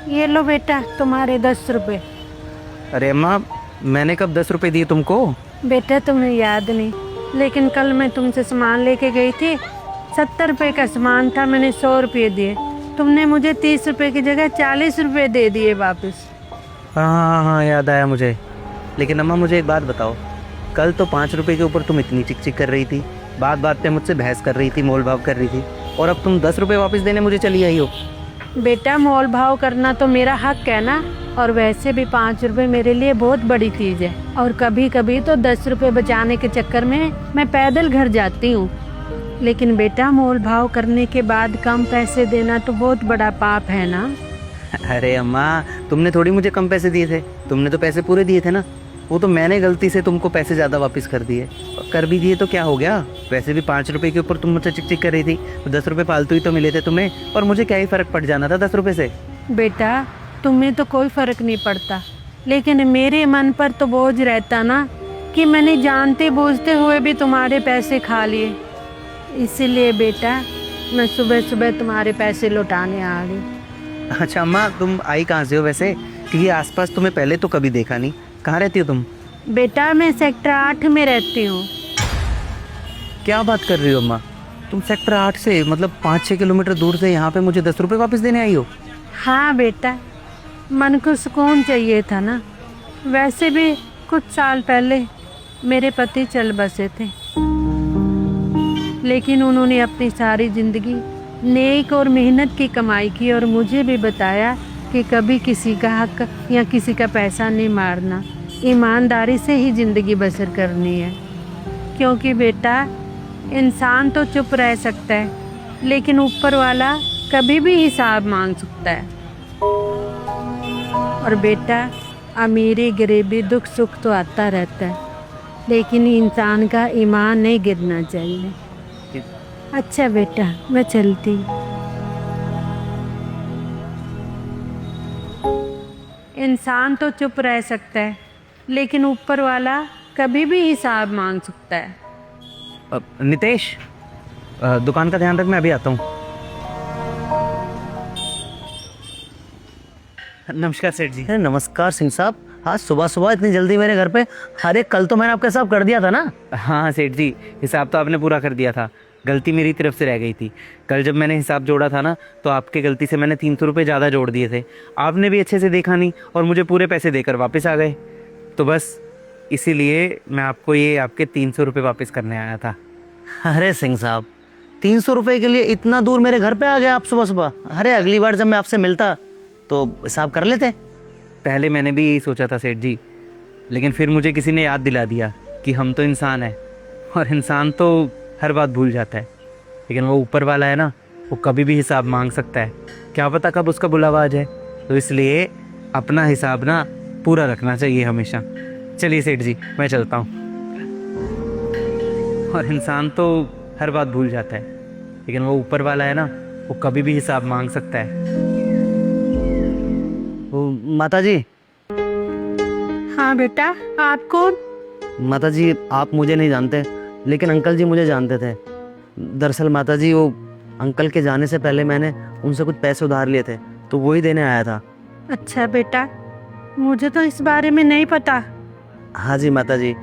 ये लो बेटा तुम्हारे 10 रुपए। अरे अम्मा, मैंने कब 10 रुपए दिए तुमको? बेटा तुम्हें याद नहीं, लेकिन कल मैं तुमसे सामान लेके गई थी। 70 रुपए का सामान था, मैंने 100 रुपये दिए। तुमने मुझे 30 रुपए की जगह 40 रुपए दे दिए वापस। हाँ हाँ हाँ, याद आया मुझे। लेकिन अम्मा मुझे एक बात बताओ, कल तो 5 रुपए के ऊपर तुम इतनी चिक चिक कर रही थी, बात बात पे मुझसे बहस कर रही थी, मोल भाव कर रही थी, और अब तुम 10 रुपए वापस देने मुझे चली आई हो। बेटा मोल भाव करना तो मेरा हक है ना, और वैसे भी 5 रुपए मेरे लिए बहुत बड़ी चीज़ है। और कभी कभी तो 10 रुपए बचाने के चक्कर में मैं पैदल घर जाती हूँ। लेकिन बेटा मोल भाव करने के बाद कम पैसे देना तो बहुत बड़ा पाप है ना। अरे अम्मा, तुमने थोड़ी मुझे कम पैसे दिए थे, तुमने तो पैसे पूरे दिए थे ना। वो तो मैंने गलती से तुमको पैसे ज़्यादा वापस कर दिए। और कर भी दिए तो क्या हो गया, वैसे भी 5 रुपए के ऊपर तुम मुझसे चिक चिक कर रही थी, तो 10 रुपए फालतू ही तो मिले थे तुम्हें, और मुझे क्या ही फ़र्क पड़ जाना था 10 रुपए से। बेटा तुम्हें तो कोई फर्क नहीं पड़ता, लेकिन मेरे मन पर तो बोझ रहता ना कि मैंने जानते बूझते हुए भी तुम्हारे पैसे खा लिए। इसीलिए बेटा मैं सुबह सुबह तुम्हारे पैसे लौटाने आ गई। अच्छा अम्मा, तुम आई कहाँ से हो वैसे? क्योंकि आसपास तुम्हें पहले तो कभी देखा नहीं। कहाँ रहती हो तुम? बेटा मैं सेक्टर 8 में रहती हूँ। क्या बात कर रही हो अम्मा, तुम सेक्टर 8 से मतलब 5-6 किलोमीटर दूर से यहाँ पे मुझे 10 रुपए वापस देने आई हो? हाँ बेटा, मन को सुकून चाहिए था ना। वैसे भी कुछ साल पहले मेरे पति चल बसे थे, लेकिन उन्होंने अपनी सारी जिंदगी नेक और मेहनत की कमाई की, और मुझे भी बताया कि कभी किसी का हक या किसी का पैसा नहीं मारना, ईमानदारी से ही ज़िंदगी बसर करनी है। क्योंकि बेटा इंसान तो चुप रह सकता है, लेकिन ऊपर वाला कभी भी हिसाब मांग सकता है। और बेटा अमीरी गरीबी दुख सुख तो आता रहता है, लेकिन इंसान का ईमान नहीं गिरना चाहिए। अच्छा बेटा मैं चलती। इंसान तो चुप रह सकता है, लेकिन ऊपर वाला कभी भी हिसाब मांग सकता है। नितेश, दुकान का ध्यान रख, मैं अभी आता हूँ। नमस्कार सेठ जी। अरे नमस्कार सिंह साहब, आज सुबह सुबह इतनी जल्दी मेरे घर पे? अरे कल तो मैंने आपका हिसाब कर दिया था ना। हाँ सेठ जी, हिसाब तो आपने पूरा कर दिया था, गलती मेरी तरफ से रह गई थी। कल जब मैंने हिसाब जोड़ा था ना, तो आपके गलती से मैंने 300 रुपये ज़्यादा जोड़ दिए थे। आपने भी अच्छे से देखा नहीं और मुझे पूरे पैसे देकर वापस आ गए। तो बस इसीलिए मैं आपको ये आपके 300 रुपये वापस करने आया था। अरे सिंह साहब, 300 रुपये के लिए इतना दूर मेरे घर पे आ गए आप सुबह सुबह? अरे अगली बार जब मैं आपसे मिलता तो हिसाब कर लेते। पहले मैंने भी यही सोचा था सेठ जी, लेकिन फिर मुझे किसी ने याद दिला दिया कि हम तो इंसान हैं, और इंसान तो हर बात भूल जाता है, लेकिन वो ऊपर वाला है ना, वो कभी भी हिसाब मांग सकता है। क्या पता कब उसका बुलावा आ जाए। तो इसलिए अपना हिसाब ना पूरा रखना चाहिए हमेशा। चलिए सेठ जी, मैं चलता हूँ। और इंसान तो हर बात भूल जाता है, लेकिन वो ऊपर वाला है ना, वो कभी भी हिसाब मांग सकता है। माता जी। हाँ बेटा, आप कौन? माता जी आप मुझे नहीं जानते, लेकिन अंकल जी मुझे जानते थे। दरअसल माता जी, वो अंकल के जाने से पहले मैंने उनसे कुछ पैसे उधार लिए थे, तो वही देने आया था। अच्छा बेटा, मुझे तो इस बारे में नहीं पता। हाँ जी माता जी,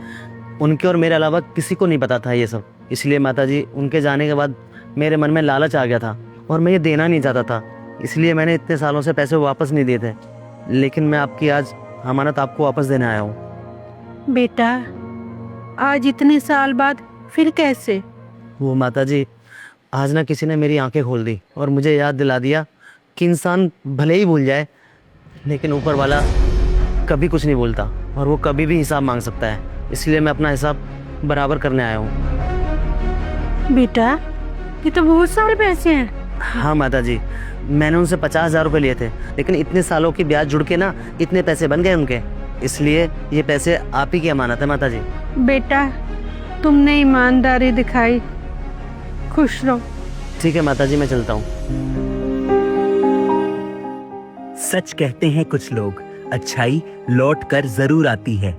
उनके और मेरे अलावा किसी को नहीं पता था ये सब। इसलिए माता जी, उनके जाने के बाद मेरे मन में लालच आ गया था, और मैं ये देना नहीं चाहता था। इसलिए मैंने इतने सालों से पैसे वापस नहीं दिए थे, लेकिन मैं आपकी आज अमानत आपको वापस देने आया हूँ। बेटा आज इतने साल बाद फिर कैसे? वो माता जी, आज ना किसी ने मेरी आंखें खोल दी और मुझे याद दिला दिया कि इंसान भले ही भूल जाए, लेकिन ऊपर वाला कभी कुछ नहीं भूलता, और वो कभी भी हिसाब मांग सकता है। इसलिए मैं अपना हिसाब बराबर करने आया हूँ। बेटा ये तो बहुत सारे पैसे हैं। हाँ माता जी, मैंने उनसे 50,000 रुपये लिए थे, लेकिन इतने सालों की ब्याज जुड़ के ना इतने पैसे बन गए उनके। इसलिए ये पैसे आप ही की अमानत है माता जी। बेटा तुमने ईमानदारी दिखाई, खुश रहो। ठीक है माता जी, मैं चलता हूँ। सच कहते हैं कुछ लोग, अच्छाई लौट कर जरूर आती है।